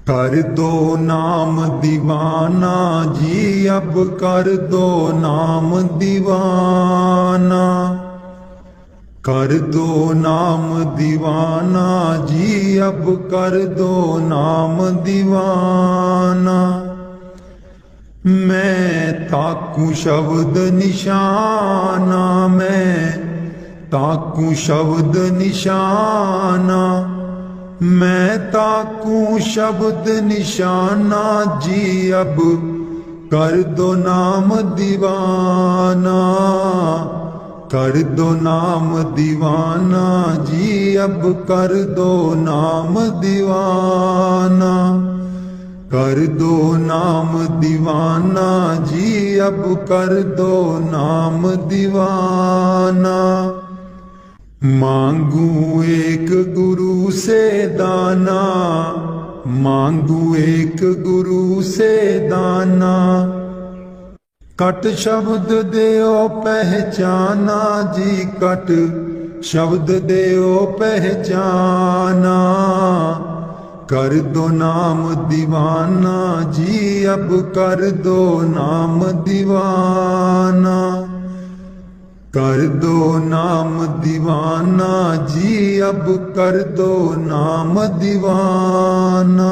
कर दो नाम दीवाना जी, अब कर दो नाम दीवाना। कर दो नाम दीवाना जी, अब कर दो नाम दीवाना। मैं ताकू शब्द निशाना, मैं ताकू शब्द निशाना। मैं ताकू शब्द निशाना जी, अब कर दो नाम दीवाना। कर दो नाम दीवाना जी, अब कर दो नाम दीवाना। कर दो नाम दीवाना जी, अब कर दो नाम दीवाना। मांगू एक गुरु से दाना, मांगू एक गुरु से दाना। कट शब्द देओ पहचाना जी, कट शब्द देओ पहचाना। कर दो नाम दीवाना जी, अब कर दो नाम दीवाना। कर दो नाम दीवाना जी, अब कर दो नाम दीवाना।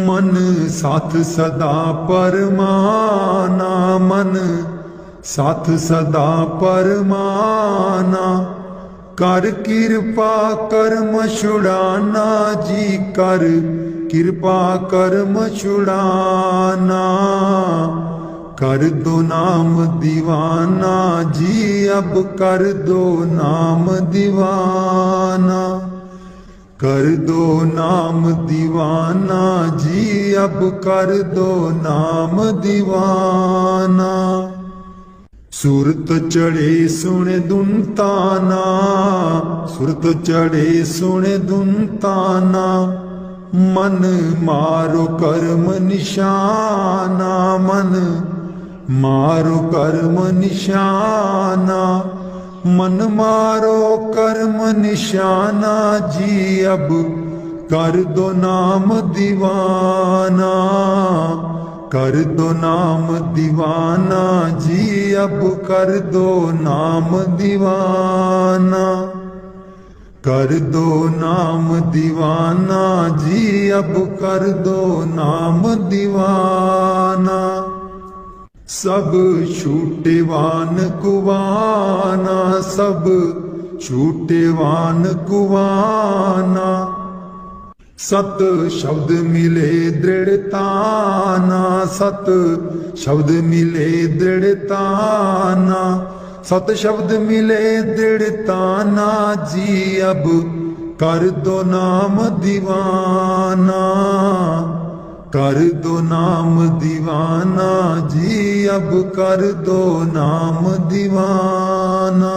मन साथ सदा परमाना, मन साथ सदा परमाना। कर कृपा कर्म छुड़ाना जी, कर कृपा कर्म छुड़ाना। कर दो नाम दीवाना जी, अब कर दो नाम दीवाना। कर दो नाम दीवाना जी, अब कर दो नाम दीवाना। सुरत चढ़े सुने दुनताना, सुरत चढ़े सुने दुनताना। मन मारो कर्म निशाना, मन मारो कर्म निशाना। मन मारो कर्म निशाना जी, अब कर दो नाम दीवाना। कर दो नाम दीवाना जी, अब कर दो नाम दीवाना। कर दो नाम दीवाना जी, अब कर दो नाम दीवाना। सब छूटेवान कुवाना, सब छूटेवान कुवाना। सत शब्द मिले दृढ़ताना, सत शब्द मिले दृढ़ताना। सत शब्द मिले दृढ़ताना जी, अब कर दो नाम दीवाना। कर दो नाम दीवाना जी, अब कर दो नाम दीवाना।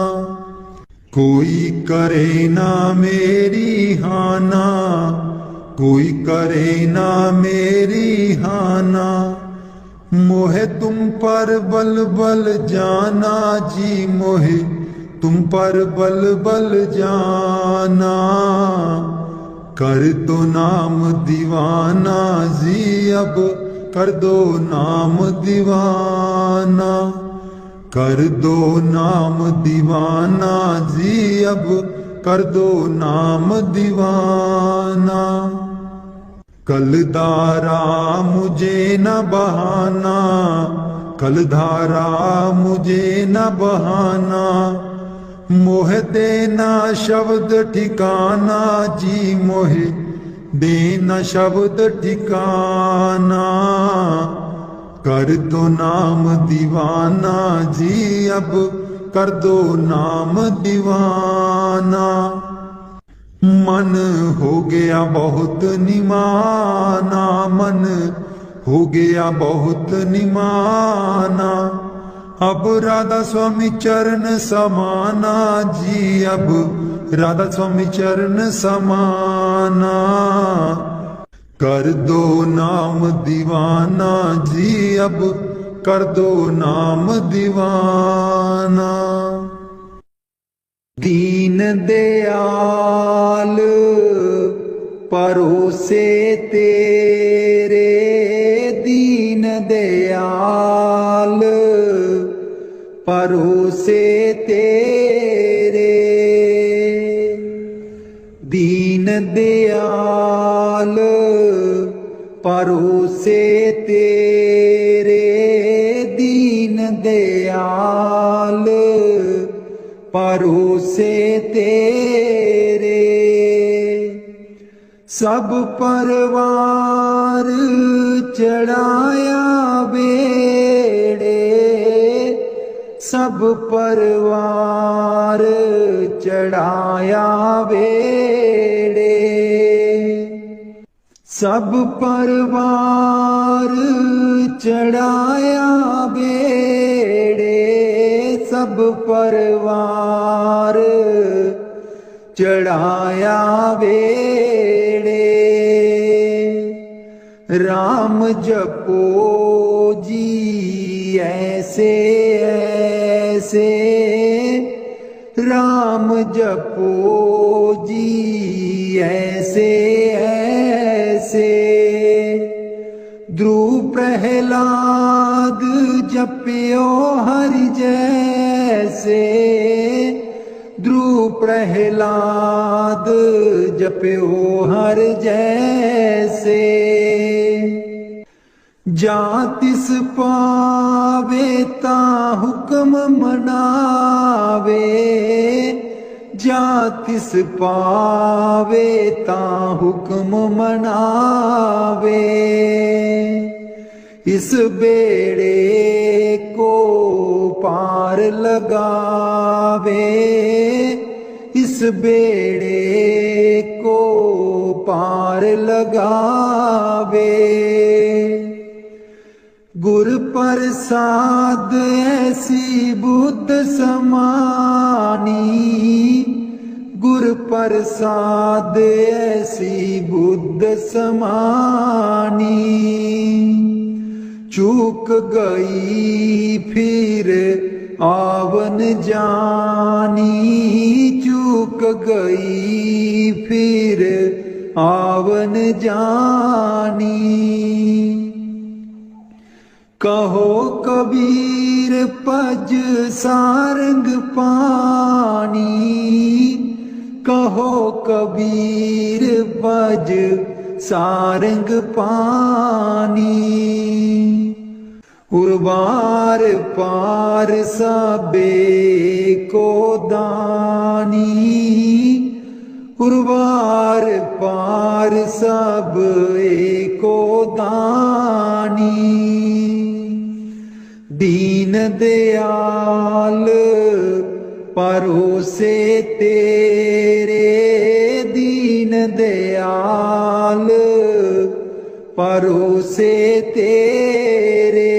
कोई करे ना मेरी हाना, कोई करे ना मेरी हाना। मोहे तुम पर बल बल जाना जी, मोहे तुम पर बल बल जाना। कर दो नाम दीवाना जी, अब कर दो नाम दीवाना। कर दो नाम दीवाना जी, अब कर दो नाम दीवाना। कलधारा मुझे न बहाना, कलधारा मुझे न बहाना। मोह देना शब्द ठिकाना जी, मोह देना शब्द ठिकाना। कर दो नाम दीवाना जी, अब कर दो नाम दीवाना। मन हो गया बहुत निमाना, मन हो गया बहुत निमाना। अब राधा स्वामी चरण समाना जी, अब राधा स्वामी चरण समाना। कर दो नाम दीवाना जी, अब कर दो नाम दीवाना। दीन दयाल परोसे तेरे दीन दयाल, परोसे तेरे दीन दयाल, परोसे तेरे दीन दयाल, परोसे तेरे सब परवार चढ़ाया बेड़े, सब परवार चढ़ाया बेड़े, सब परवार चढ़ाया बेड़े, सब परवार चढ़ाया बेड़े। राम जपो जी ऐसे ऐसे, राम जपो जी ऐसे ऐसे, ध्रुव प्रहलाद जप्यो हरि जैसे, ध्रुव प्रहलाद जप्यो हर जैसे। जा तिस पावे ता हुक्म मनावे, जा तिस पावे ता हुक्म मनावे, इस बेड़े को पार लगावे, इस बेड़े को पार लगावे। गुर प्रसाद ऐसी बुद्ध समानी, गुर प्रसाद ऐसी बुद्ध समानी, चूक गई फिर आवन जानी, चूक गई फिर आवन जानी। कहो कबीर पज सारंग पानी, कहो कबीर पज सारंग पानी, उर्वार पार सबे को दानी, उर्वार पार सब एको दानी। दीन दयाल परोसे तेरे, दीन दयाल परोसे तेरे,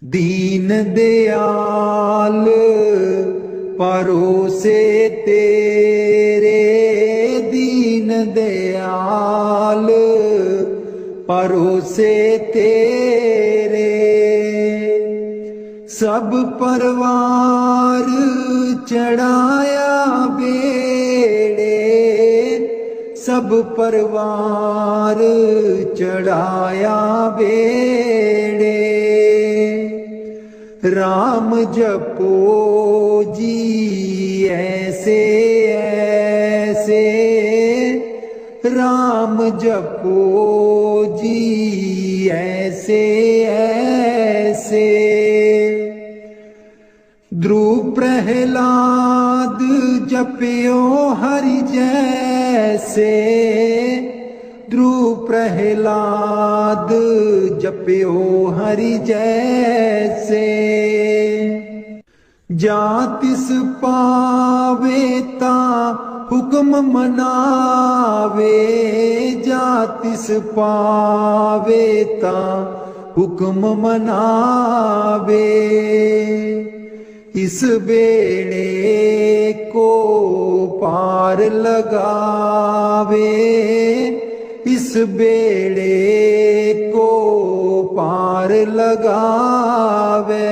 दीन दयाल परोसे तेरे, दीन दयाल परोसे तेरे। सब परवार चढ़ाया बेड़े, सब परवार चढ़ाया बेड़े। राम जपो जी ऐसे ऐसे, राम जपो जी ऐसे ऐसे। ध्रुव प्रहलाद जप्यो हरि जैसे, ध्रुव प्रहलाद जप्यो हरि जैसे। जा तिस पावे ता हुक्म मनावे, जा तिस पावे ता हुक्म मनावे। इस बेड़े को पार लगावे, इस बेड़े को पार लगावे।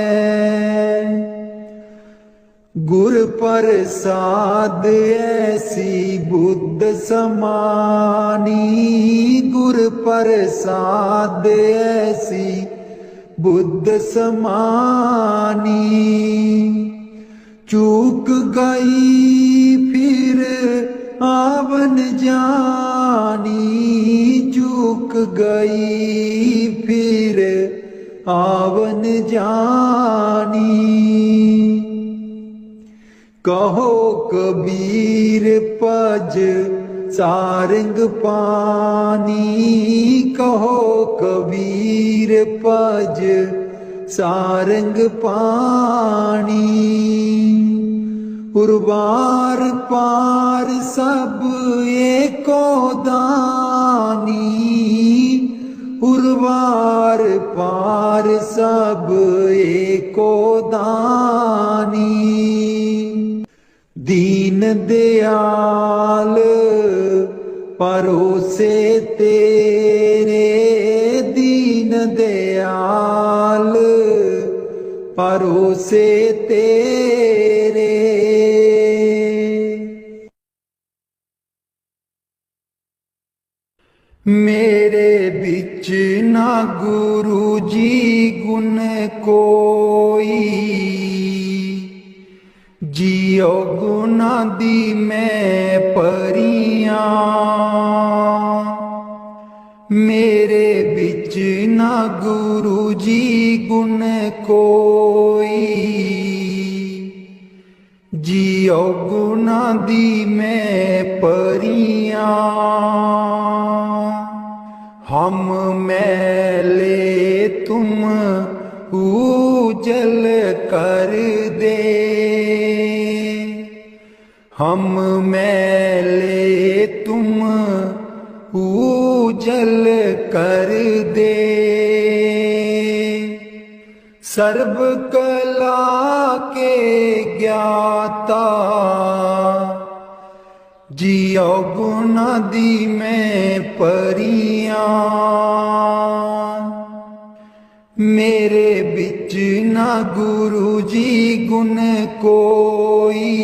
गुर प्रसाद ऐसी बुद्ध समानी, गुर प्रसाद ऐसी बुद्ध समानी। चूक गई फिर आवन जानी, चूक गई फिर आवन जानी। कहो कबीर पज सारंग पानी, कहो कबीर पज सारंग पानी। उर्वार पार सब एको दानी, उर्वार पार सब एको दानी। दीन दयाल परोसे तेरे, दीन दयाल परोसे तेरे। मेरे बिच ना गुरु जी गुण कोई, जियो गुना दी मैं परियां। मेरे बिच ना गुरु जी गुण कोई, जियो गुना दी मैं परियां। हम मैले तुम उजल कर दे, हम मैले तुम उजल कर दे। सर्व कला के ज्ञाता, जियो गुना दी मैं परियां। मेरे बिच ना गुरु जी गुण कोई,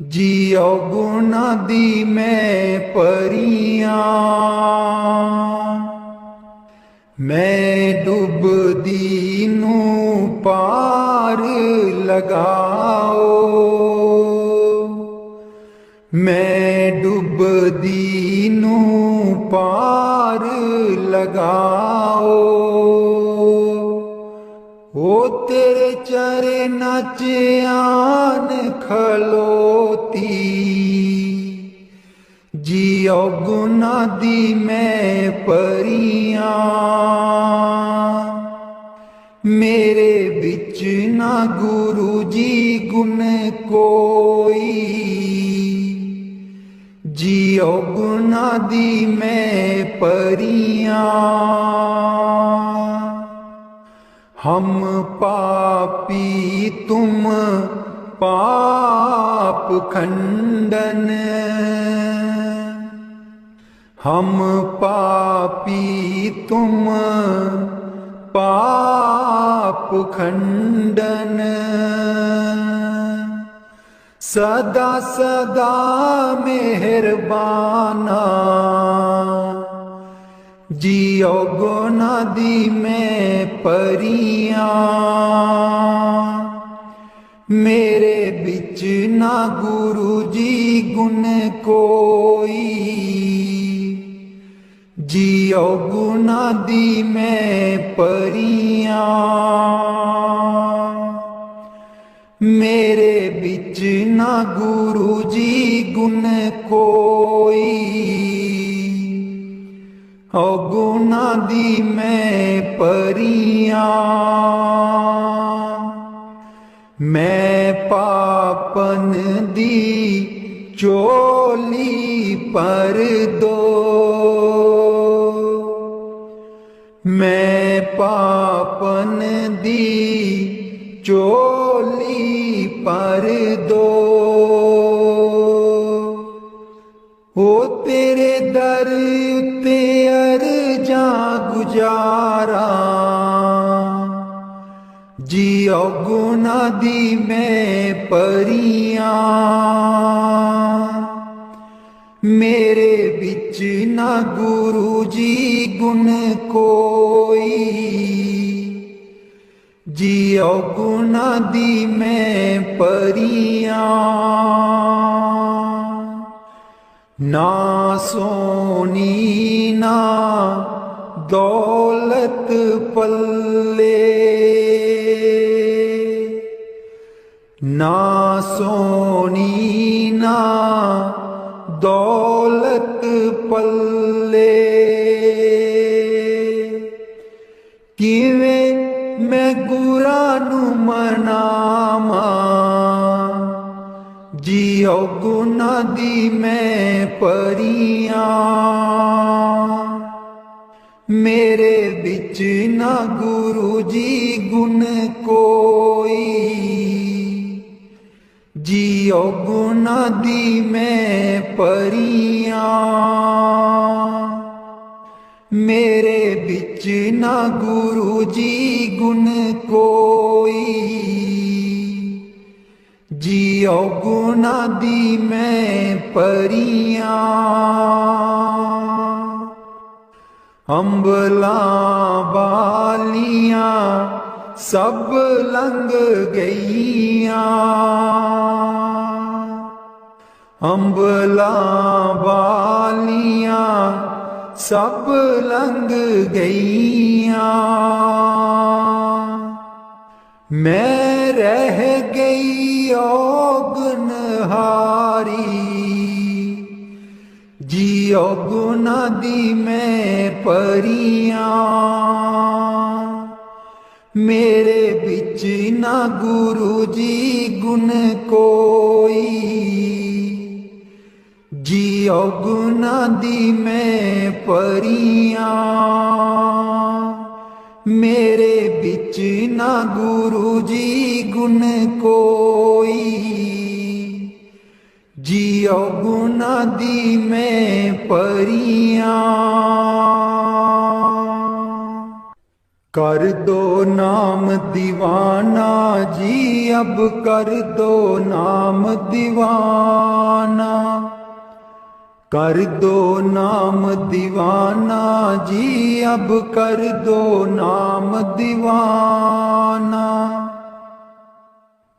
जियो गुना दी मैं परियां। मैं डूबदी नू पार लगाओ, मैं डूबदी नू पार लगाओ। ओ तेरे चरना च आन खलोती, जियो गुना दी मैं परियां। मेरे बिच ना गुरु जी गुण कोई, जियो गुना दी मैं परियां। हम पापी तुम पाप खंडन, हम पापी तुम पाप खंडन। सदा सदा मेहरबाना, जियो गुना दी मैं परियां। मेरे बिच ना गुरु जी गुण कोई, जियो गुना दी मैं परियां। मेरे बिच ना गुरु जी गुण कोई, गुना दी मैं परियां। मैं पापन दी चोली पर दो, मैं पापन दी चोली पर दो। ओ तेरे दर उत्ते अर्जा गुजारा, जियो गुना दी मैं परियां मेरे बिच ना गुरु जी गुण कोई जियो गुना दी मैं परियां ना सोनी ना दौलत पल्ले ना सोनी ना दौलत पल्ले किवें मैं गुरा नू मनावा जियो गुना दी मैं परियां मेरे बिच ना गुरु जी गुण कोई जियो गुना दी मैं परियां मेरे बिच ना गुरु जी गुण कोई जियो गुना दी मैं परियां अंबला बालियां सब लंघ गईयां अंबला बालियां सब लंघ गईयां मैं रह गई औगनहारी जियो गुना दी मैं परियां मेरे बिच ना गुरु जी गुण कोई जियो गुना दी मैं परियां मेरे बिच ना गुरु जी गुण कोई जियो गुना दी मैं परियां कर दो नाम दीवाना जी अब कर दो नाम दीवाना कर दो नाम दीवाना जी अब कर दो नाम दीवाना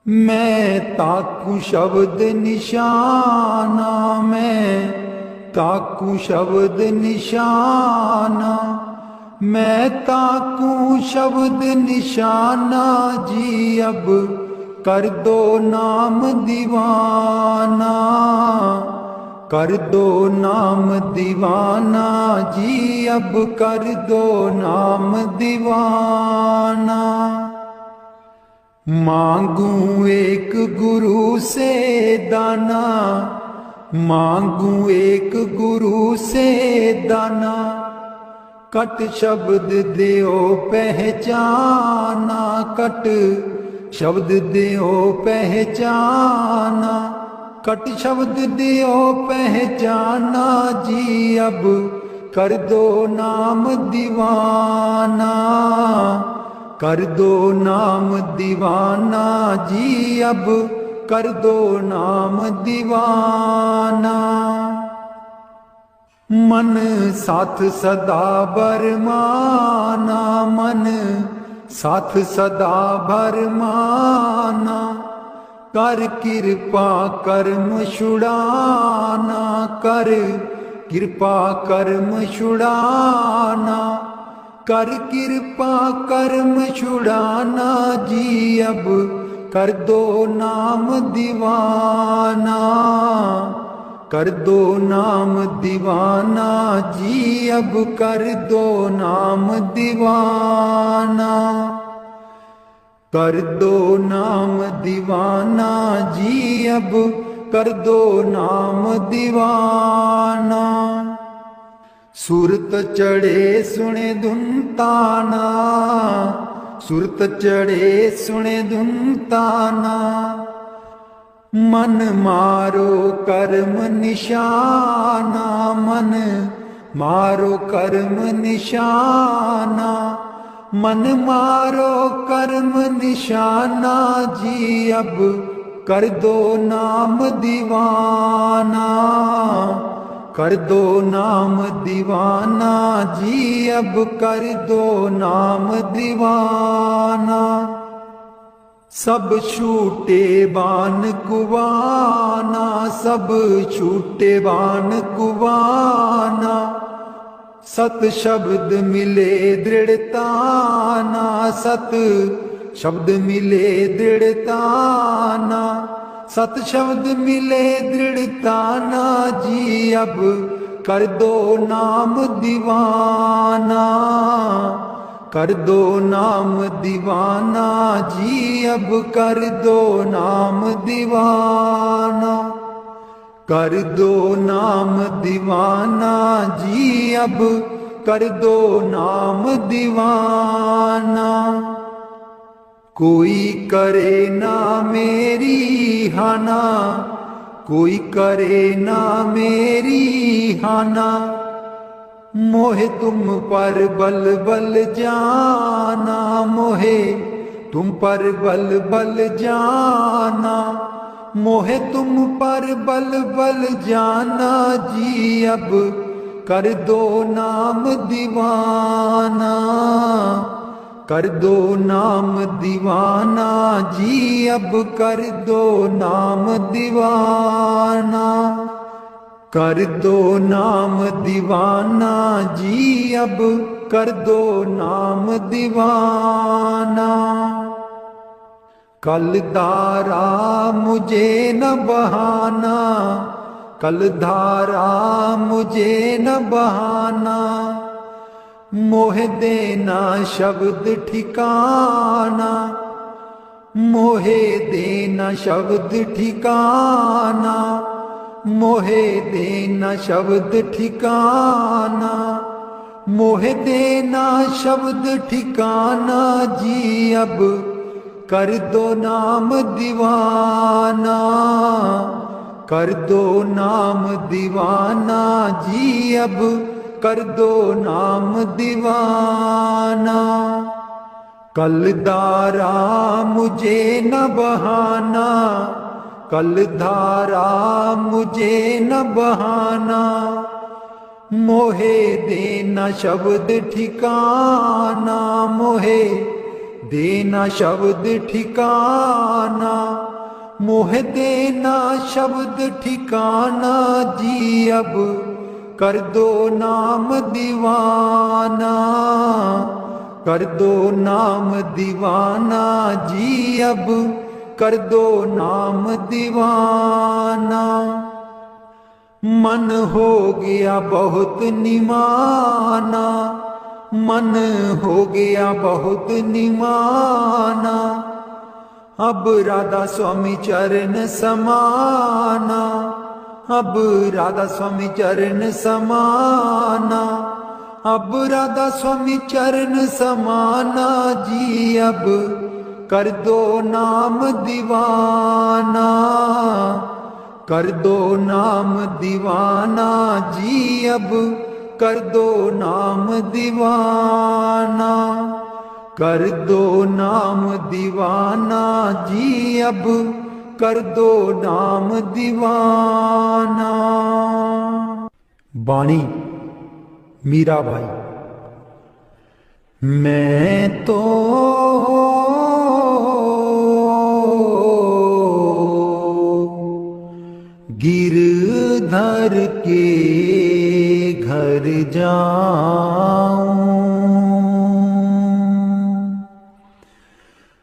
मैं ताकू शब्द निशाना मैं ताकू शब्द निशाना मैं ताकू शब्द निशाना जी अब कर दो नाम दीवाना कर दो नाम दीवाना जी अब कर दो नाम दीवाना मांगू एक गुरु से दाना मांगू एक गुरु से दाना कट शब्द देओ पहचाना कट शब्द देओ पहचाना कट शब्द देओ पहचाना जी अब कर दो नाम दीवाना कर दो नाम दीवाना जी अब कर दो नाम दीवाना मन साथ सदा बरमाना मन साथ सदा बरमाना कर कृपा कर्म छुड़ाना कर कृपा कर्म छुड़ाना कर कृपा कर्म छुड़ाना जी अब कर दो नाम दीवाना कर दो नाम दीवाना जी अब कर दो नाम दीवाना कर दो नाम दीवाना जी अब कर दो नाम दीवाना सुरत चढ़े सुने धुन ताना सुरत चढ़े सुने धुन ताना मन मारो कर्म निशाना मन मारो कर्म निशाना मन मारो कर्म निशाना जी, अब कर दो नाम दीवाना, कर दो नाम दीवाना जी, अब कर दो नाम दीवाना। सब छूटे बान कुवाना, सब छूटे बान कुवाना, सत शब्द मिले दृढ़ताना, सत शब्द मिले दृढ़ताना, सत शब्द मिले दृढ़ताना जी, अब कर दो नाम दीवाना, कर दो नाम दीवाना जी, अब कर दो नाम दीवाना, कर दो नाम दीवाना जी, अब कर दो नाम दीवाना। कोई करे ना मेरी हाना, कोई करे ना मेरी हाना, मोहे तुम पर बल बल जाना, मोहे तुम पर बल बल जाना, मोहे तुम पर बल बल जाना जी, अब कर दो नाम दीवाना, कर दो नाम दीवाना जी, अब कर दो नाम दीवाना, कर दो नाम दीवाना जी, अब कर दो नाम दीवाना। कल धारा मुझे न बहाना, कल धारा मुझे न बहाना, मोह देना शब्द ठिकाना, मोहे देना शब्द ठिकाना, मोहे देना शब्द ठिकाना, मोहे देना शब्द ठिकाना जी, अब कर दो नाम दीवाना, कर दो नाम दीवाना जी, अब कर दो नाम दीवाना। कल धारा मुझे न बहाना, कल धारा मुझे न बहाना, मोहे देना शब्द ठिकाना, मोहे देना शब्द ठिकाना, मोह देना शब्द ठिकाना जी, अब कर दो नाम दीवाना, कर दो नाम दीवाना जी, अब कर दो नाम दीवाना। मन हो गया बहुत निमाना, मन हो गया बहुत निमाना, अब राधा स्वामी चरण समाना, अब राधा स्वामी चरण समाना, अब राधा स्वामी चरण समाना जी, अब कर दो नाम दीवाना, कर दो नाम दीवाना जी, अब कर दो नाम दीवाना, कर दो नाम दीवाना जी, अब कर दो नाम दीवाना। बाणी मीरा भाई। मैं तो गिरधर के घर जाऊं,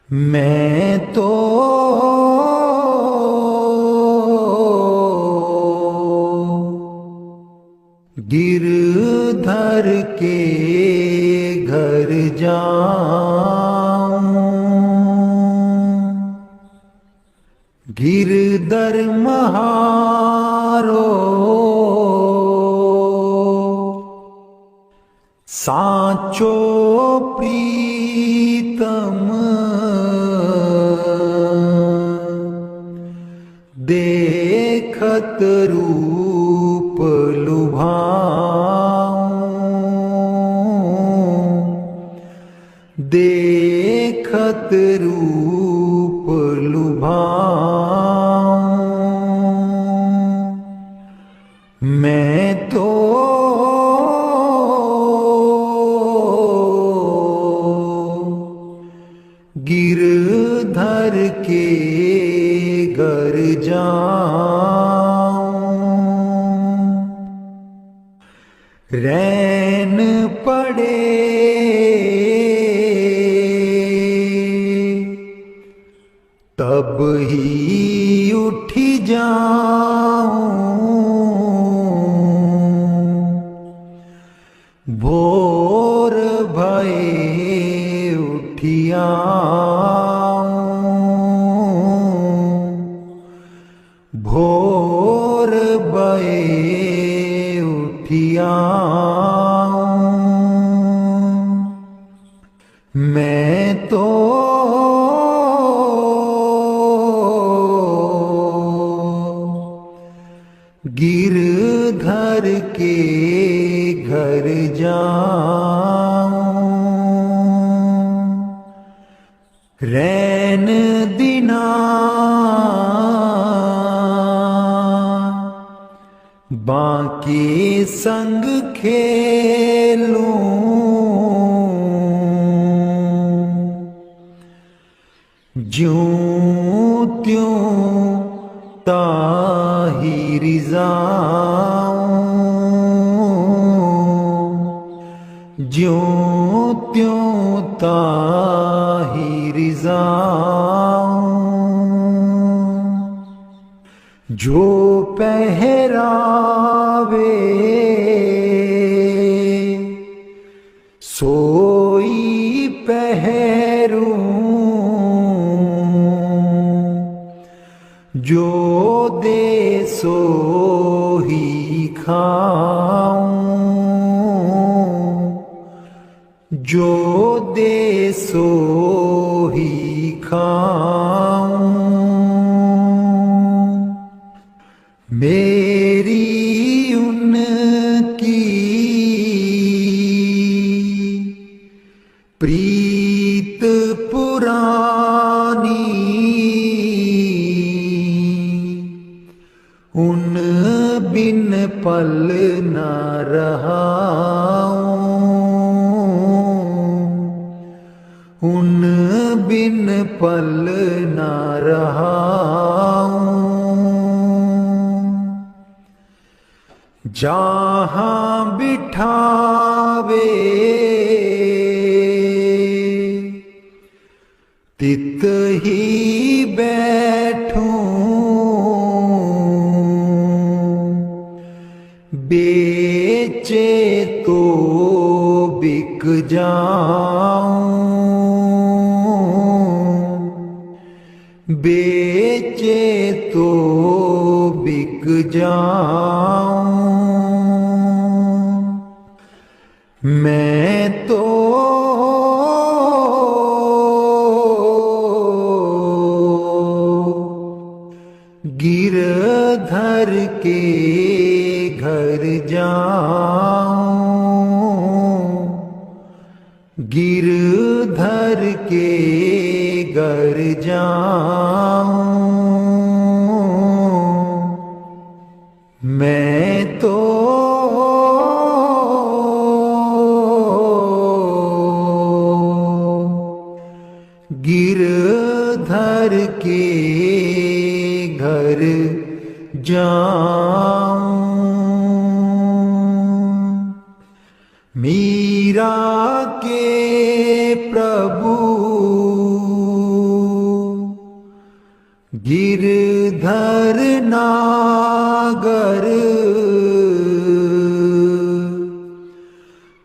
मैं तो गिरधर के घर जाऊं, गिरधर महारो साचो प्रीतम, देखत रूप लुभाऊं, रैन पड़े तब ही उठी जाऊं, भोर भये उठिया भोर भये उठिया मैं तो गिरधर के घर जाऊं, रैन दिना बाकी संग खेलूं, ज्यों त्यों ताहिर जाऊं, ज्यों त्यों ताहिर जाऊं, जो पहरावे सोई पहरूं, जो दे सो ही खाऊं, जो दे सो ही खाऊं, मेरी उनकी प्रीत पुरानी, उन बिन पल न रहाऊं, उन बिन पल न रहाऊं, जहाँ बिठावे तित ही बैठूं, बेचे तो बिक जाऊं, बेचे तो बिक जाऊं, मैं तो गिरधर के घर जाऊं, गिरधर के घर जाऊं, मैं तो गिरधर के घर जाऊं। मीरा के प्रभु गिरधर नागर,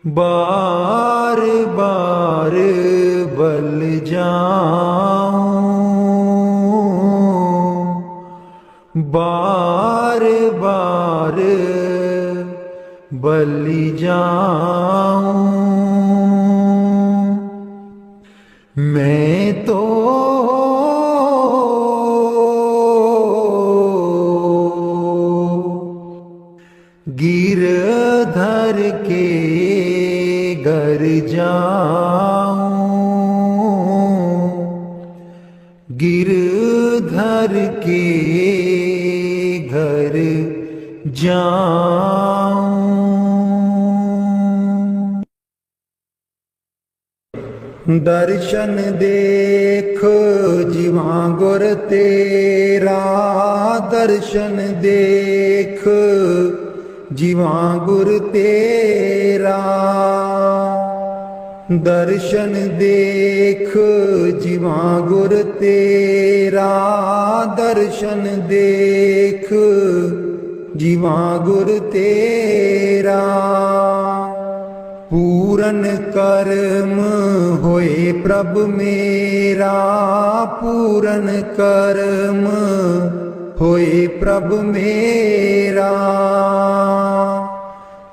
बार बार बल जाऊं, बार बार बलि जाऊं, मैं तो गिरधर के घर जाऊं, गिरधर के घर जाऊं। दर्शन देख जीवा गुर तेरा, दर्शन देख जीवां गुर तेरा। दर्शन देख जीवां गुर तेरा, दर्शन देख जीवां गुर तेरा। पूरन कर्म होए प्रभ मेरा, पूरन कर्म होए प्रभ मेरा।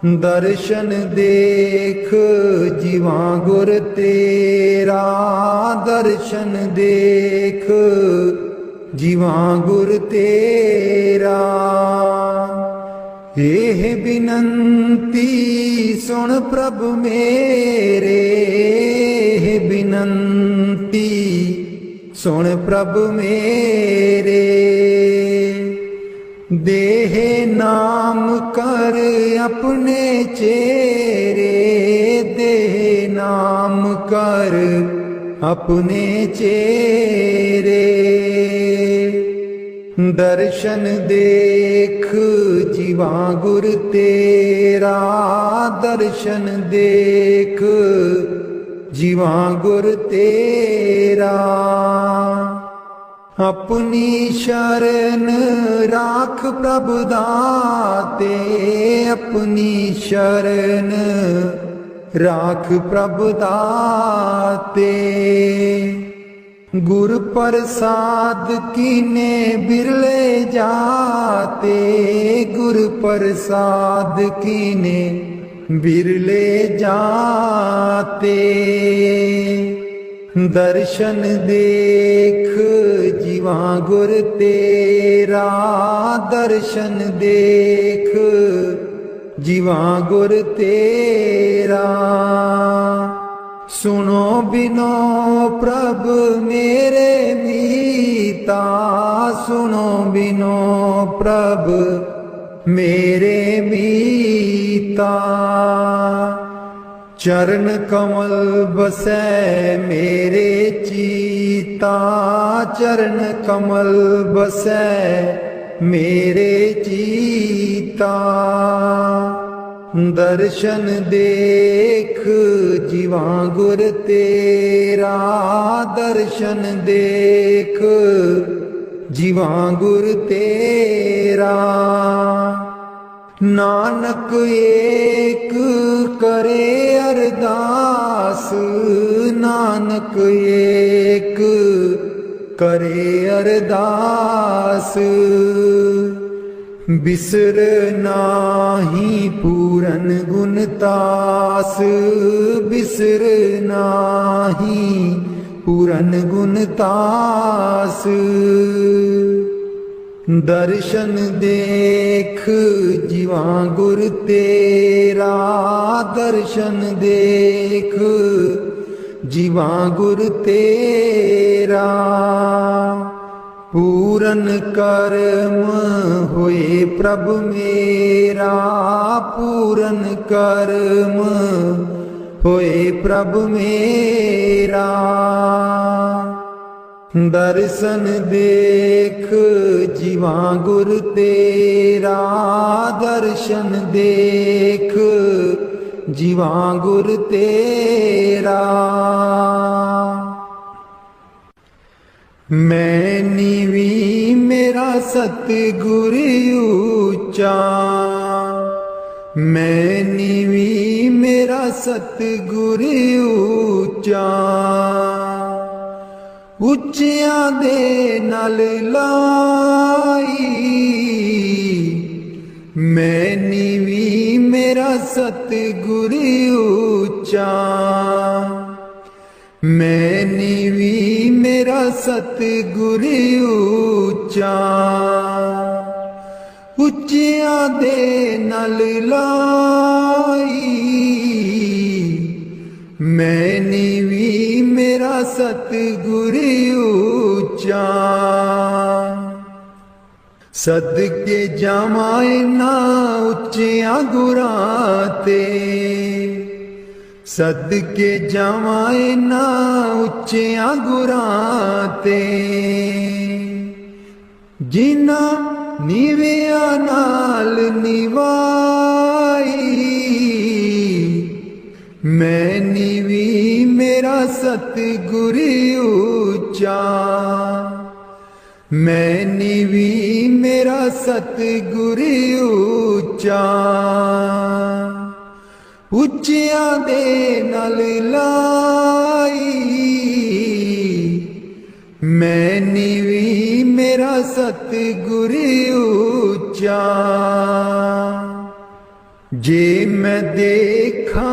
दर्शन देख जीवां गुर तेरा, दर्शन देख जीवां गुर तेरा। एह बिनंती सुन प्रभ मेरे, एह बिनंती सुन प्रभ मेरे। देह नाम कर अपने चेरे, देह नाम कर अपने चेरे। दर्शन देख जीवां गुर तेरा, दर्शन देख जीवां गुर तेरा। अपनी शरण राख प्रभ दाते, अपनी शरण राख प्रभ दाते। गुर प्रसाद कीने बिरले जाते, गुर प्रसाद कीने बिरले जाते। दर्शन देख जीवां गुर तेरा, दर्शन देख जीवां गुर तेरा। सुनो बिनो प्रभ मेरे मीता, सुनो बिनो प्रभ मेरे मीता। चरण कमल बसै मेरे चीता, चरण कमल बसै मेरे चीता। दर्शन देख जीवां गुर तेरा, दर्शन देख जीवां गुर तेरा। नानक एक करे अरदास, नानक एक करे अरदास। बिसर नाही पूरन गुण तास, बिसर नाही पूरन गुण तास। दर्शन देख जीवां गुर तेरा, दर्शन देख जीवां गुर तेरा। पूरन कर्म होए प्रभ मेरा, पूरन कर्म होए प्रभ मेरा। दर्शन देख जीवां गुर तेरा, दर्शन देख जीवां गुर तेरा। मैं नीवी मेरा सतगुर ऊंचा, मैं नीवी मेरा सतगुर ऊंचा। ਉੱਚਿਆਂ ਦੇ ਨਾਲ ਲਾਈ, ਮੈਂ ਨੀਵੀਂ ਮੇਰਾ ਸਤਿਗੁਰ ਉੱਚਾ। ਮੈਂ ਨੀਵੀਂ ਮੇਰਾ ਸਤਿਗੁਰ ਉੱਚਾ। ਉੱਚਿਆਂ ਦੇ ਨਾਲ ਲਾਈ, मैं नीवी मेरा सतगुर ऊंचा। सदके जावां ना उच्चियां गुरां ते, सदके जावां ना उच्चियां गुरां ते। जिन्हां ਨੀਵਿਆਂ ਨਾਲ ਨਿਵਾਈ ਮੈਂ ਨੀਵੀ ਮੇਰਾ ਸਤਿਗੁਰ ਉੱਚਾ ਮੈਂ ਨੀਵੀ ਮੇਰਾ ਸਤਿਗੁਰ ਉੱਚਾ ਉੱਚਿਆਂ ਦੇ ਨਾਲ ਲਾਈ मैं नीवी मेरा सतगुर ऊंचा जे मैं देखा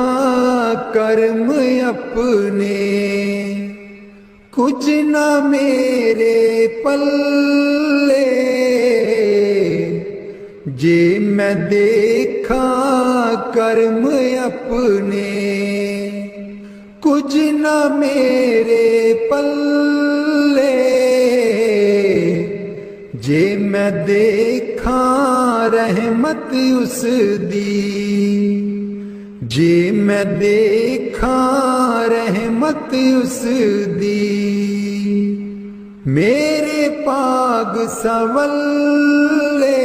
कर्म अपने कुछ न मेरे पल्ले जे मैं देखा कर्म अपने कुछ न मेरे पल्ले जे मैं देखा रहमत उस दी जे मैं देखा रहमत उस दी मेरे पाग सवल्ले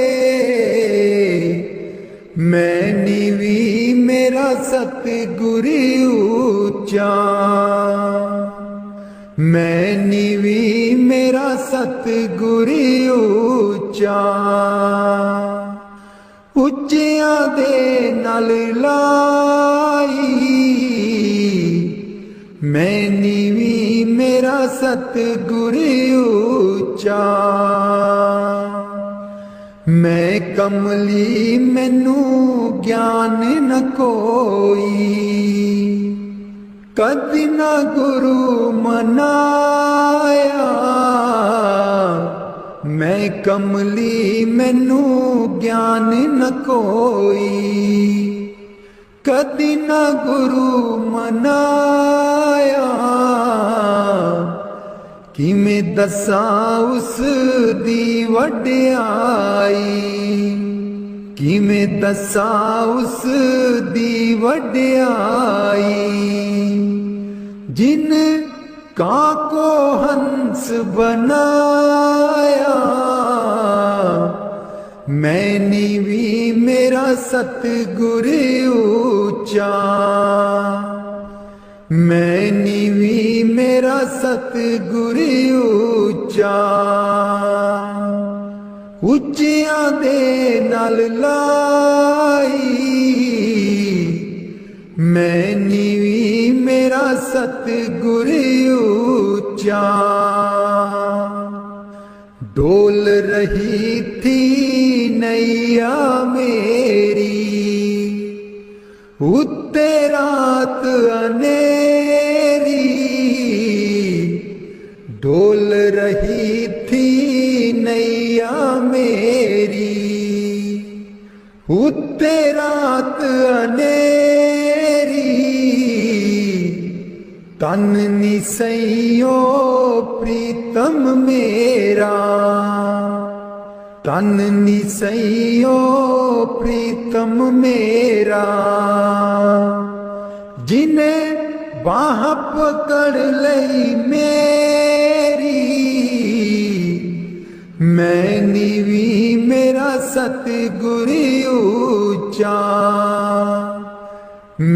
मैं नीवी मेरा सतगुर ऊंचा मैं नीवी मेरा सतगुर ऊंचा ਉੱਚਿਆਂ ਦੇ ਨਾਲ ਲਾਈ ਮੈਂ ਨੀਵੀ ਮੇਰਾ ਸਤਗੁਰ ਉੱਚਾ मैं कमली मैनू ज्ञान न कोई कदी न गुरु मनाया मैं कमली मैनू ज्ञान न कोई कदी न गुरु मनाया किमें दसां उस दी वड्याई किमें दसां उस दी वड्याई जिन काको हंस बनाया मैं नीवी मेरा सतगुर ऊंचा मैं नीवी मेरा सतगुर ऊंचा ਉੱਚਿਆਂ ਦੇ ਨਾਲ ਲਾਈ ਮੈਂ ਨੀਵੀ ਮੇਰਾ ਸਤਗੁਰ ਉੱਚਾ ਡੋਲ ਰਹੀ ਥੀ ਨੈया ਮੇਰੀ ਉੱਤੇ ਰਾਤ ਅਨੇਰੀ डोल रही थी नैया मेरी उत्ते रात अनेरी तन निसैयो प्रीतम मेरा तन निसैयो प्रीतम मेरा जिन्हें बाह पकड़ लई मेरी मैं नीवी मेरा सतगुर ऊंचा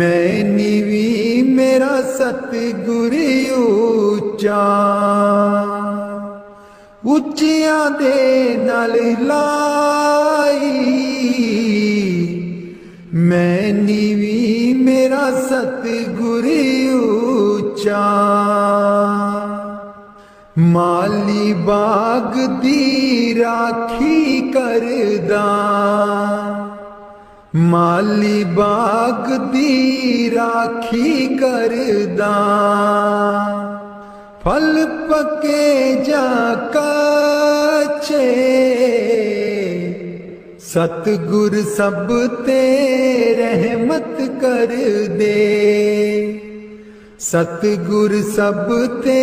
मैं नीवी मेरा सतगुर ऊंचा ਉੱਚਿਆਂ ਦੇ ਨਾਲ ਲਾਈ मैं नीवी मेरा सतगुर ऊंचा माली बाग दी राखी करदा माली बाग दी राखी करदा फल पके जा कच्चे सतगुर सब ते रहमत कर दे सतगुर सब ते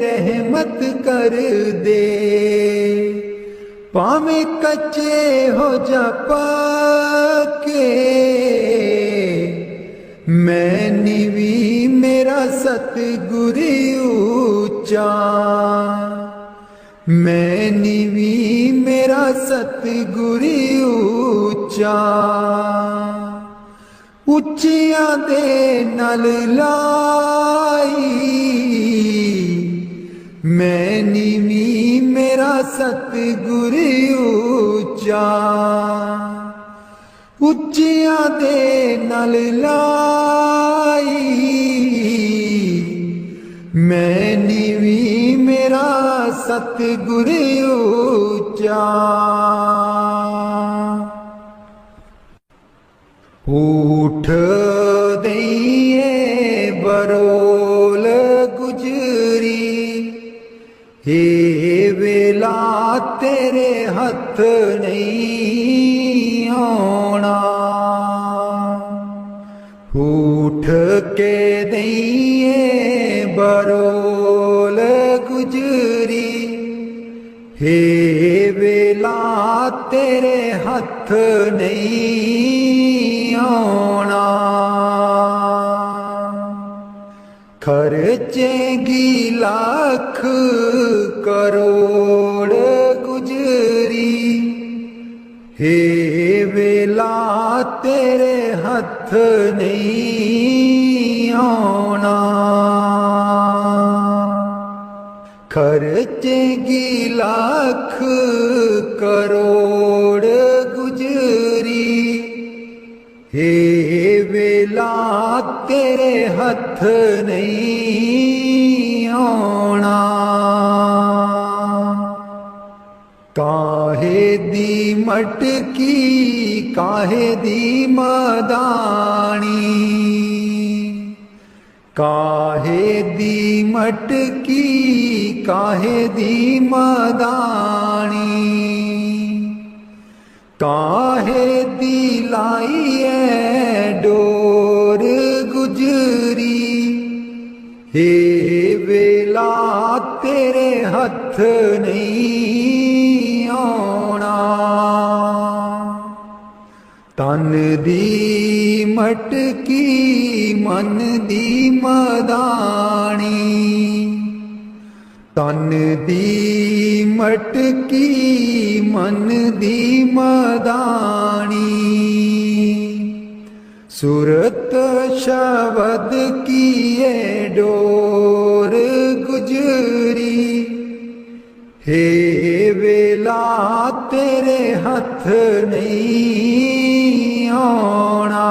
रहमत कर दे पावे कच्चे हो जा पके मैं नीवी मेरा सतगुर ऊंचा मैं नीवी मेरा मेरा सतगुरी ऊंचा, ਉੱਚਿਆਂ ਦੇ ਨਾਲ ਲਾਈ। ਮੈਂ ਨੀਵੀਂ ਮੇਰਾ ਸਤਿਗੁਰ ਉੱਚਾ, ਉੱਚਿਆਂ ਦੇ ਨਾਲ ਲਾਈ। ਮੈਂ ਨੀਵੀਂ ਮੇਰਾ ਸਤਿਗੁਰ ਉੱਚਾ। ऊठ दईए बरोल गुजरी, हे वेला तेरे हथ नहीं आना। उठ के दईए बरोल गुजरी, हे वेला तेरे हथ नहीं आना। खर्चेगी लाख करोड़ गुजरी, हे वेला तेरे हथ नहीं आना। खर्चेगी लाख करोड़ गुजरी, हे वेला तेरे हथ नहीं आना। काहे दी मटकी काहे दी मदानी, काहे दी मटकी काहे दी मदानी। काहे दी लाई है डोर गुजरी, हे वेला तेरे हथ नहीं आना। तन दी मटकी मन दी मदानी, तन दी मटकी मन दी मदानी। सूरत शब्द की ये डोर गुजरी, हे वेला तेरे हथ नहीं आना।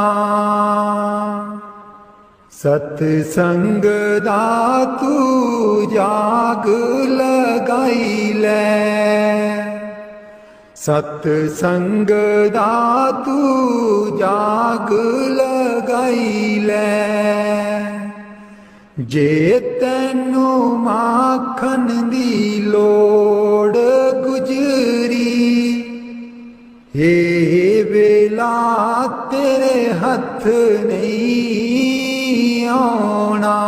सतसंग दा तू जाग लगाई ले, सतसंग दा तू जाग लगाई ले। जे तैनू माखन दी लोड़ गुजरी, हे वेला तेरे हथ नहीं आना।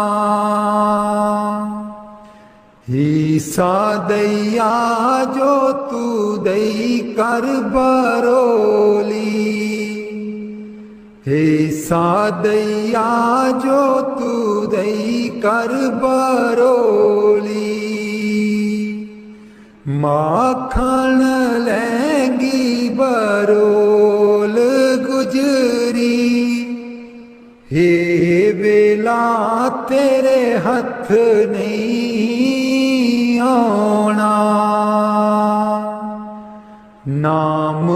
ईसा दैया जो तू दई कर बरोली, ईसा दैया जो तू दई कर बरोली। माखन लेंगी बरोल गुजरी, हे वेला तेरे हथ नहीं आना। नाम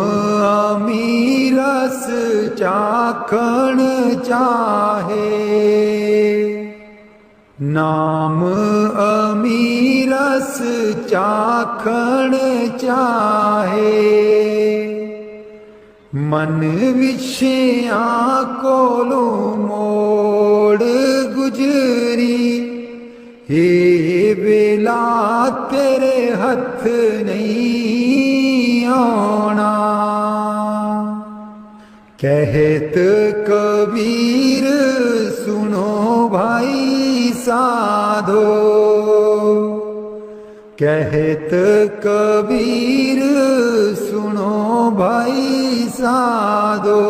अमीरस चाखण चाहे, नाम अमीरस चाखण चाहे। मन विषयां कोलों मोड़ गुजरी, हे वेला तेरे हथ नहीं आना। कहत कबीर सुनो भाई साधो, कहत कबीर सुनो भाई साधो।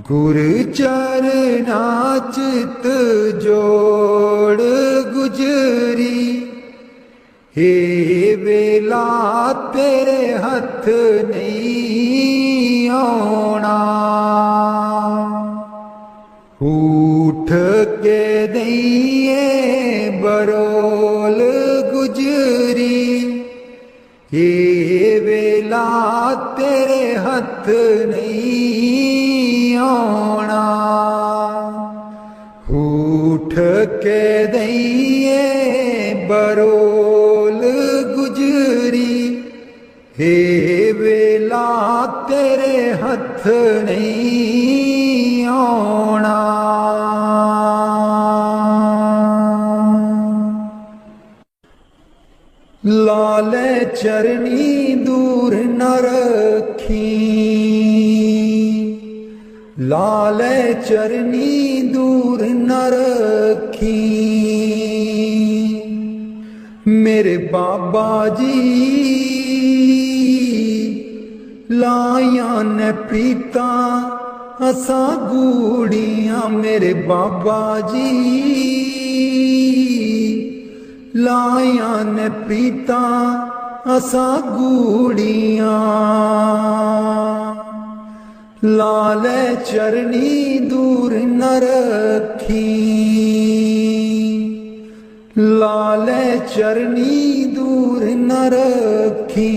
गुर चरना चित जोड़ गुजरी, हे वेला तेरे हथ नहीं आना। उठ के दईए बरोल गुजरी, ये वेला तेरे हथ नहीं आना। उठ के दईए बरोल गुजरी, हे वेला तेरे हथ नहीं आना। लाले चरनी दूर न रखी, लाले चरनी दूर न रखी, मेरे बाबा जी लाया ने प्रीता असा गूड़ियां। मेरे बाबा जी लाया ने प्रीता असा गूड़ियां। लाले चरनी दूर न रखी, लाले चरनी दूर न रखी,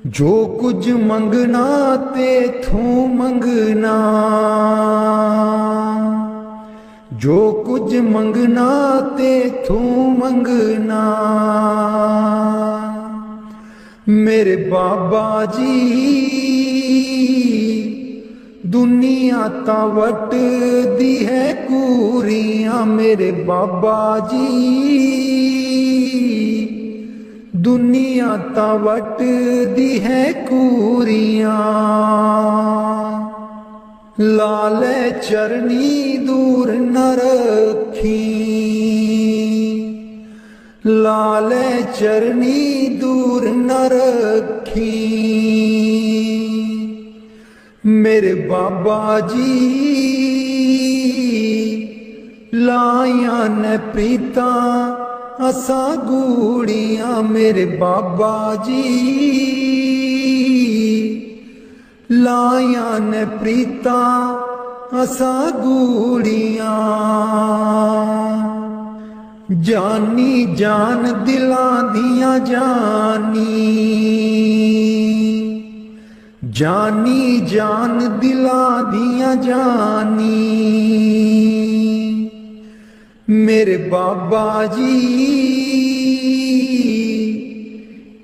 जो कुछ मंगना तेथों मंगना, जो कुछ मंगना तेथों मंगना। मेरे बाबा जी दुनिया तावट दी है कूरियां। मेरे बाबा जी दुनिया तावट दी है कूरियां। लाले चरनी दूर न रखी, लाले चरनी दूर न रखी, मेरे बाबा जी लाया न प्रीता असा गूड़ियां। मेरे बाबा जी लाया न प्रीता असा गूड़ियां। जानी जान दिलां दियां जानी, जानी जान दिलां दियां जानी, मेरे बाबा जी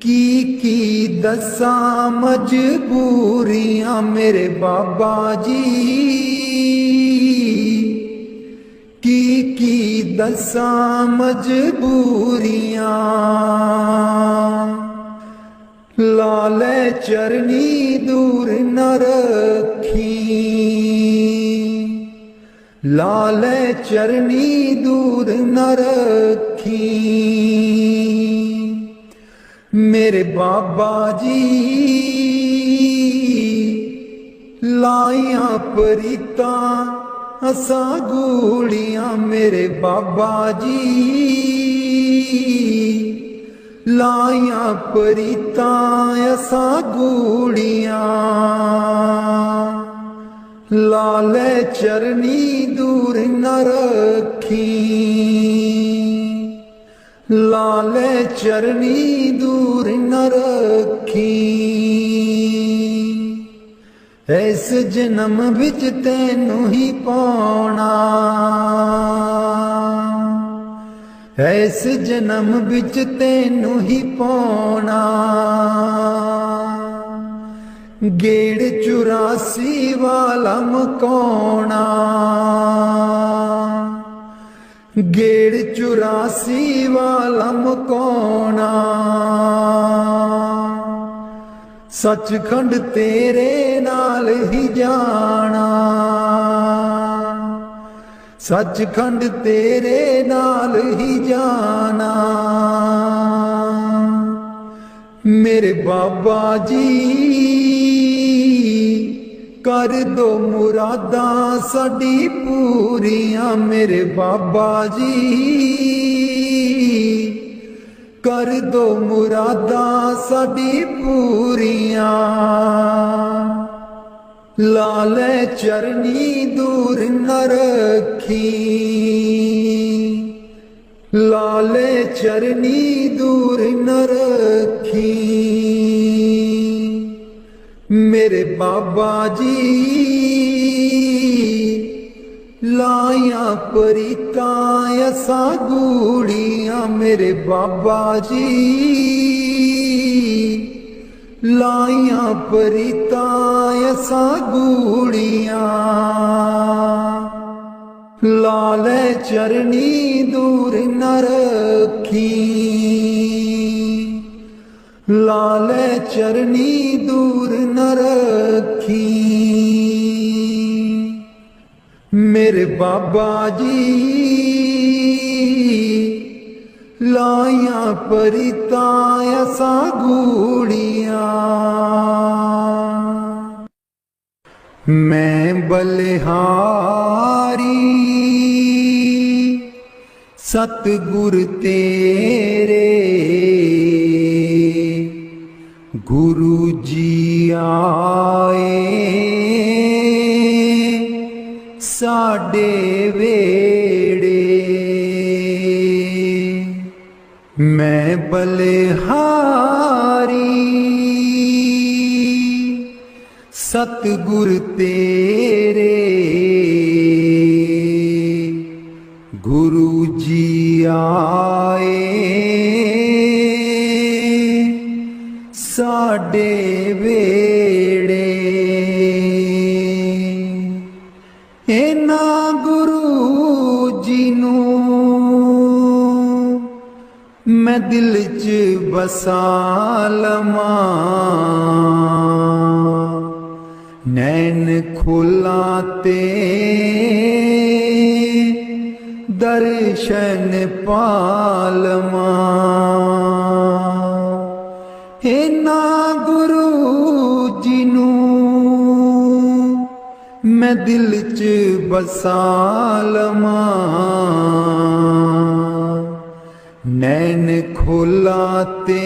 की दसा मजबूरियां। मेरे बाबा जी की दसा मजबूरियां। लाले चरनी दूर न रखी, लाले चरनी दूर न रखी, मेरे बाबा जी लाया प्रीता असा गूड़ियां। मेरे बाबा जी लाया प्रीता असा गूड़ियां। लाले चरनी दूर न रखी, लाले चरनी दूर न रखी, इस जन्म विच तैनू ही पाना, इस जन्म विच तैनू ही पाना। गेड़ 84 वाला मकाना, गेड़ 84 वाला मकाना। सचखंड तेरे नाल ही जाना, सचखंड तेरे नाल ही जाना। मेरे बाबा जी कर दो मुरादां साडी पूरियां। मेरे बाबा जी कर दो मुरादां साडी पूरियां लाले चरनी दूर न रखी लाले चरनी दूर न रखी मेरे बाबा जी लाया परितां असां गूड़ियां मेरे बाबा जी लाया परितां असां गूड़ियां लाले चरनी दूर न रखी लाले चरनी दूर न रखी मेरे बाबा जी लाया परितां असां गूड़ियां मैं बलिहारी सतगुर तेरे गुरु जी आए साडे वेड़े मैं बलिहारी सतगुर तेरे गुरु जी आए साडे वेड़े इन्हां गुरु जी नूं मैं दिल च बसा लवां नैन खोलां ते दर्शन पालवां इन्हां गुरु जी नूं मैं दिल च बसा लवां नैन खोलां ते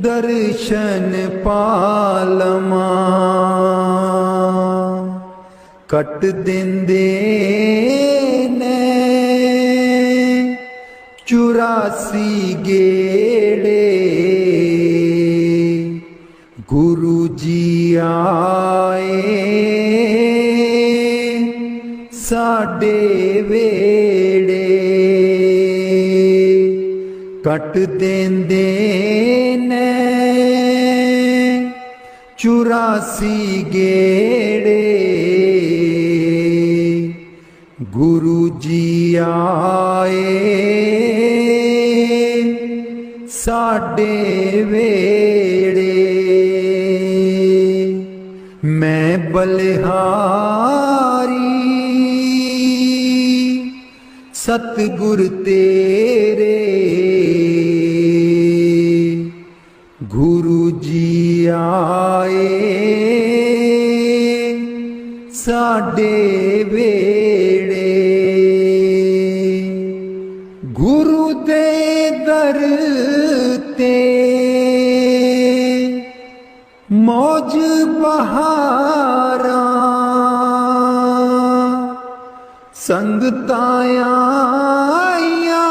दर्शन पालवां कट देंदे ने 84 गेड़े गुरु जी आए साडे वेड़े कट देंदे ने 84 गेड़े गुरु जी आए साडे वेड़े मैं बलिहारी सतगुर तेरे गुरु जी आए साडे वेड़े गुरु दे दर ते मौज बहारा संगतां आईयां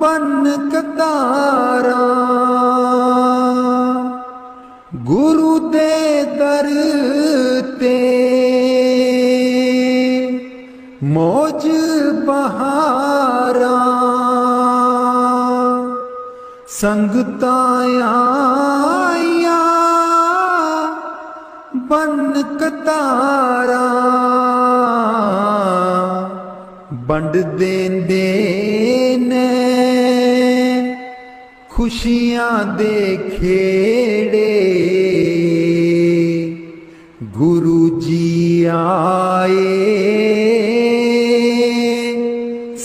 बन कतारा गुरु दे दर ते मौज बहारा संगतां आईयां बन कतारा बंड देंदे ने खुशियां दे खेड़े गुरु जी आए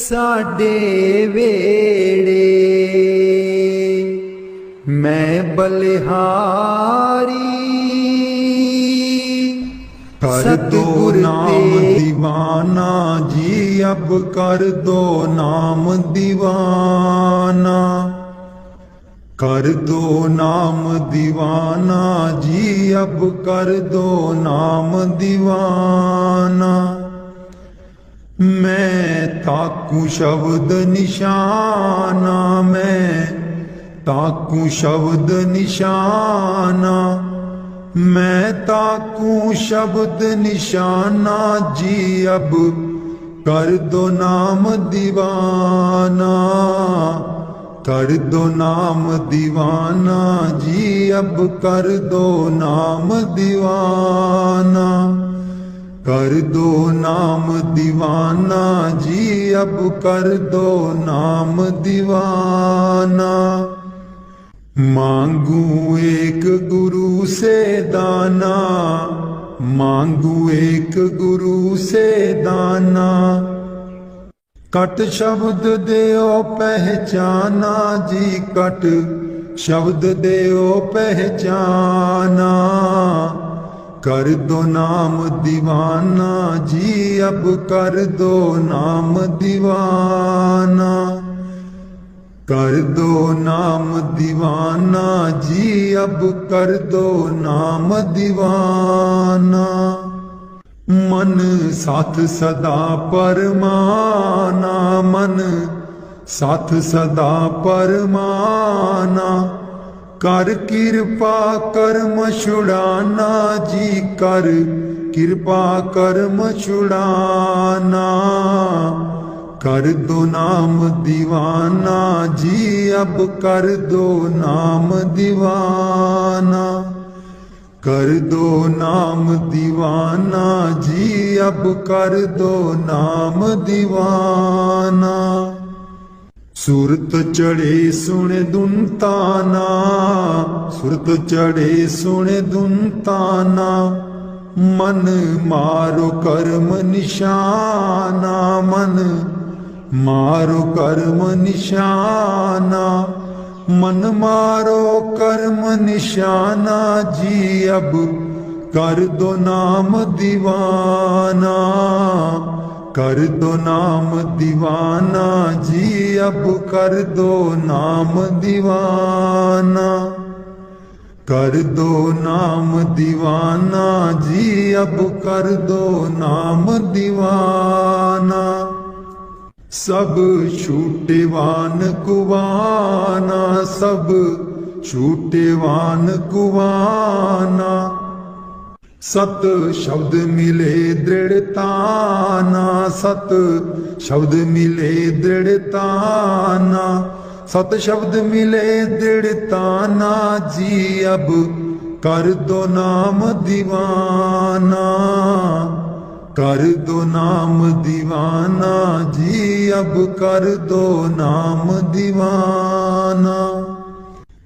साडे वेड़े मैं बलिहारी कर दो सतगुर नाम ते दीवाना जी, अब कर दो नाम दीवाना। कर दो नाम दीवाना जी, अब कर दो नाम दीवाना। मैं ताकू शब्द निशाना, मैं ताकू शब्द निशाना, मैं ताकू शब्द निशाना जी, अब कर दो नाम दीवाना। कर दो नाम दीवाना जी, अब कर दो नाम दीवाना। कर दो नाम दीवाना जी, अब कर दो नाम दीवाना। मांगू एक गुरु से दाना, मांगू एक गुरु से दाना। कट शब्द देओ पहचाना जी, कट शब्द देओ पहचाना। कर दो नाम दीवाना जी, अब कर दो नाम दीवाना। कर दो नाम दीवाना जी, अब कर दो नाम दीवाना। मन साथ सदा परमाना, मन साथ सदा परमाना। कर कृपा कर्म छुड़ाना जी, कर कृपा कर्म छुड़ाना। कर दो नाम दीवाना जी, अब कर दो नाम दीवाना। कर दो नाम दीवाना जी, अब कर दो नाम दीवाना। सुरत चढ़े सुने दुनताना, सुरत चढ़े सुने दुनताना। मन मारो कर्म निशाना, मन मारो कर्म निशाना। मन मारो कर्म निशाना जी, अब कर दो नाम दीवाना। कर दो नाम दीवाना जी, अब कर दो नाम दीवाना। कर दो नाम दीवाना जी, अब कर दो नाम दीवाना। सब छूटेवान कुवाना, सब छूटेवान कुवाना। सत शब्द मिले दृढ़ताना, सत शब्द मिले दृढ़ताना। सत शब्द मिले दृढ़ताना जी, अब कर दो नाम दीवाना। कर दो नाम दीवाना जी, अब कर दो नाम दीवाना।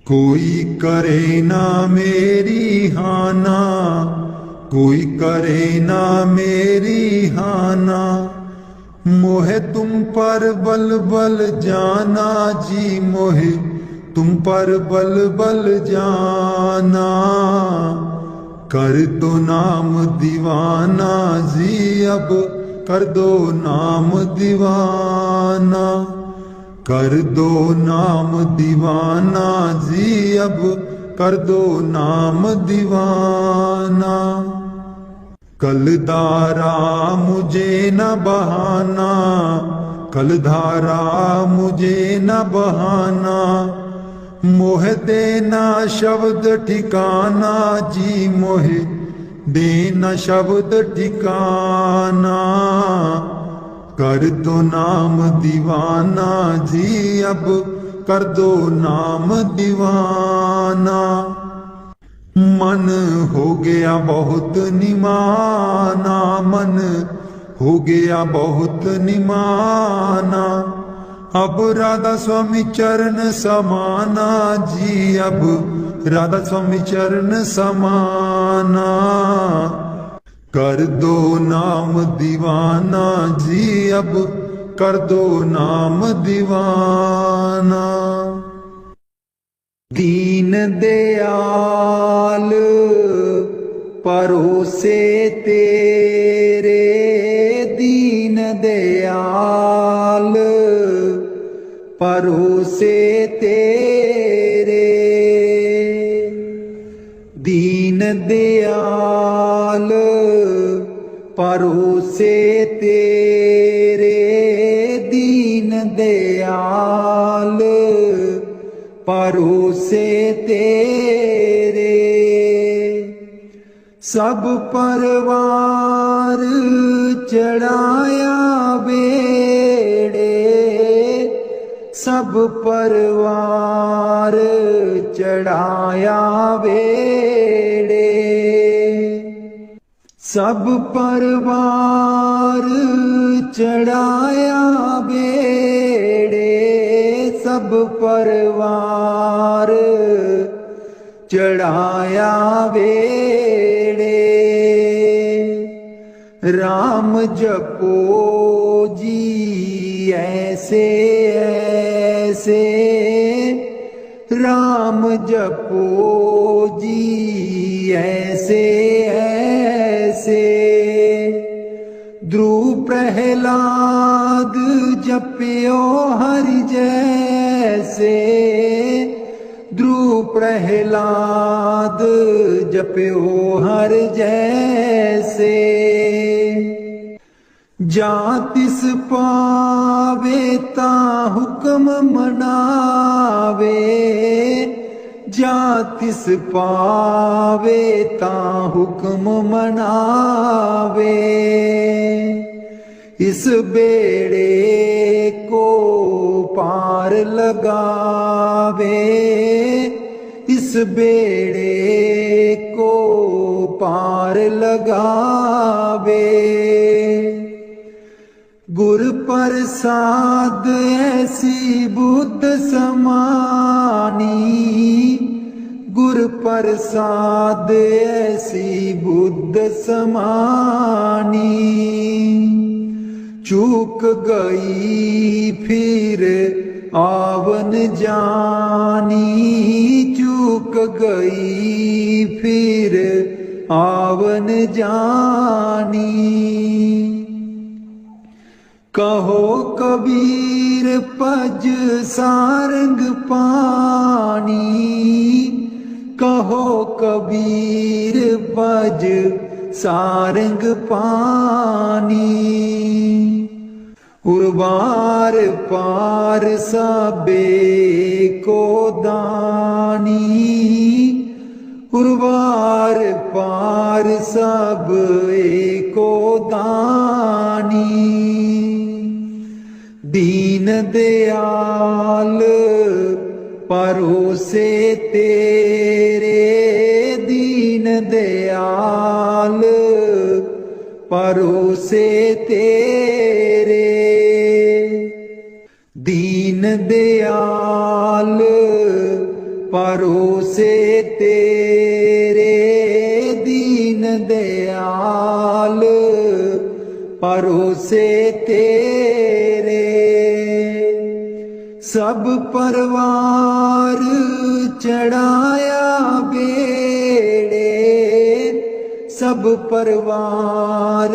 कोई करे ना मेरी हाना, कोई करे ना मेरी हाना। मोहे तुम पर बल बल जाना जी, मोहे तुम पर बल बल जाना। कर दो नाम दीवाना जी, अब कर दो नाम दीवाना। कर दो नाम दीवाना जी, अब कर दो नाम दीवाना। कलधारा मुझे न बहाना, कलधारा मुझे न बहाना। मोह देना शब्द ठिकाना जी, मोह देना शब्द ठिकाना। कर दो नाम दीवाना जी, अब कर दो नाम दीवाना। मन हो गया बहुत निमाना, मन हो गया बहुत निमाना। अब राधा स्वामी चरण समाना जी, अब राधा स्वामी चरण समाना। कर दो नाम दीवाना जी, अब कर दो नाम दीवाना। दीन दयाल परोसे तेरे दीन दयाल, परोसे तेरे दीन दयाल, परोसे तेरे दीन दयाल, परोसे तेरे सब परवार चढ़ाया बेड़े, सब परवार चढ़ाया बेड़े, सब परवार चढ़ाया बेड़े, सब परवार चढ़ाया बेड़े। राम जपो जी ऐसे ऐसे, राम जपो जी ऐसे ऐसे, ध्रुव प्रहलाद जप्यो हरि जैसे, ध्रुव प्रहलाद जप्यो हर जैसे। जातिस पावे ता हुक्म मनावे, जातिस पावे ता हुक्म मनावे, इस बेड़े को पार लगावे, इस बेड़े को पार लगावे। गुर प्रसाद ऐसी बुद्ध समानी, गुर प्रसाद ऐसी बुद्ध समानी, चूक गई फिर आवन जानी, चूक गई फिर आवन जानी। कहो कबीर पज सारंग पानी, कहो कबीर पज सारंग पानी, उर्वार पार सबे को दानी, उर्वार पार सब को दानी। दीन दयाल परोसे तेरे, दीन दयाल परोसे तेरे, दीन दयाल परोसे तेरे, दीन दयाल परोसे तेरे। सब परवार चढ़ाया बेड़े, सब परवार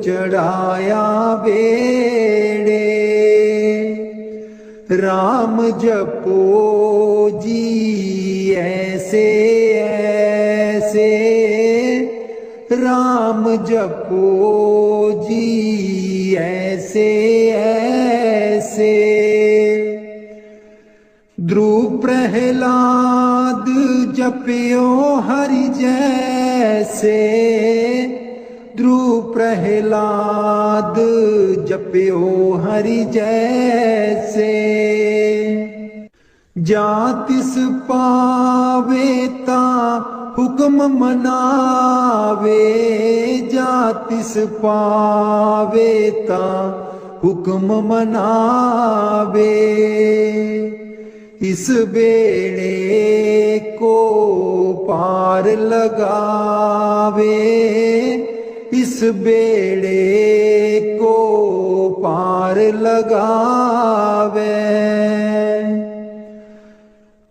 चढ़ाया बेड़े। राम जपो जी ऐसे ऐसे, राम जपो जी ऐसे ऐसे। ध्रुव प्रहलाद जप्यो हरि जैसे, ध्रुव प्रहलाद जप्यो हरि जैसे। जातिस पावे ता हुक्म मनावे, जातिस पावे ता हुक्म मनावे। इस बेड़े को पार लगावे, इस बेड़े को पार लगावे।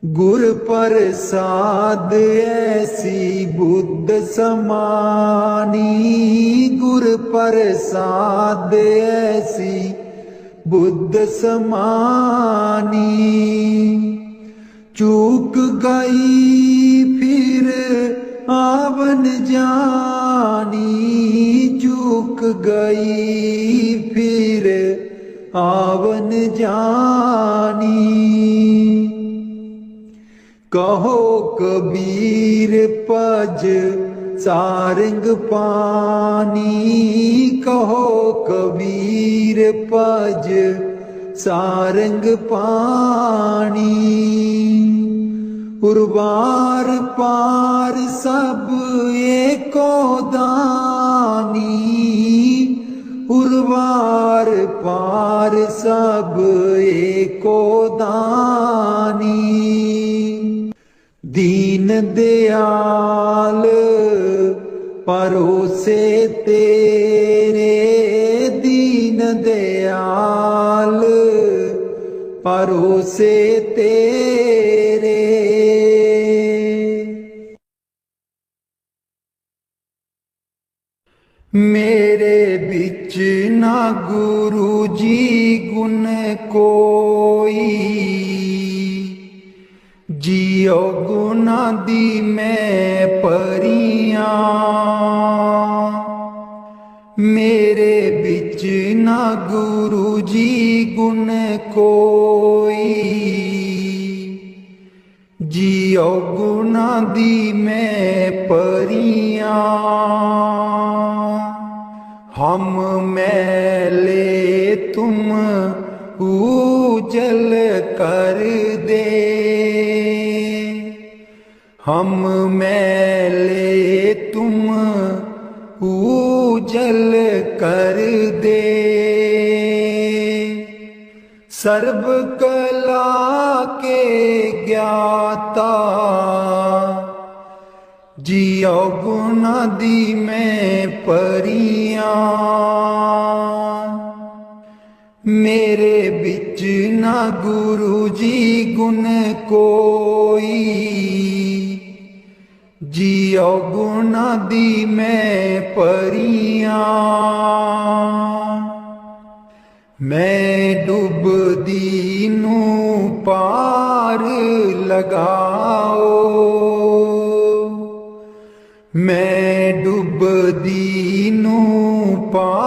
गुर प्रसाद ऐसी बुद्ध समानी, गुर प्रसाद ऐसी बुद्ध समानी। चूक गई फिर आवन जानी, चूक गई फिर आवन जानी। कहो कबीर पज सारंग पानी, कहो कबीर पज सारंग पानी। उर्वार पार सब एको दानी, उर्वार पार सब एको दानी। दीन दयाल परोसे तेरे, दीन दयाल परोसे तेरे। मेरे बिच ना गुरु जी गुण कोई, जियो गुना दी मैं परियां। मेरे बिच ना गुरु जी गुण कोई, जियो गुना दी मैं परियां। हम मैले तुम उजल कर दे, हम मैले तुम उजल कर दे। सर्व कला के ज्ञाता, जियो गुना दी मैं परियां। मेरे बिच ना गुरु जी गुण कोई, जियो गुना दी मैं परियां। मैं डुबदी नू पार लगाओ, मैं डुबदी नू पार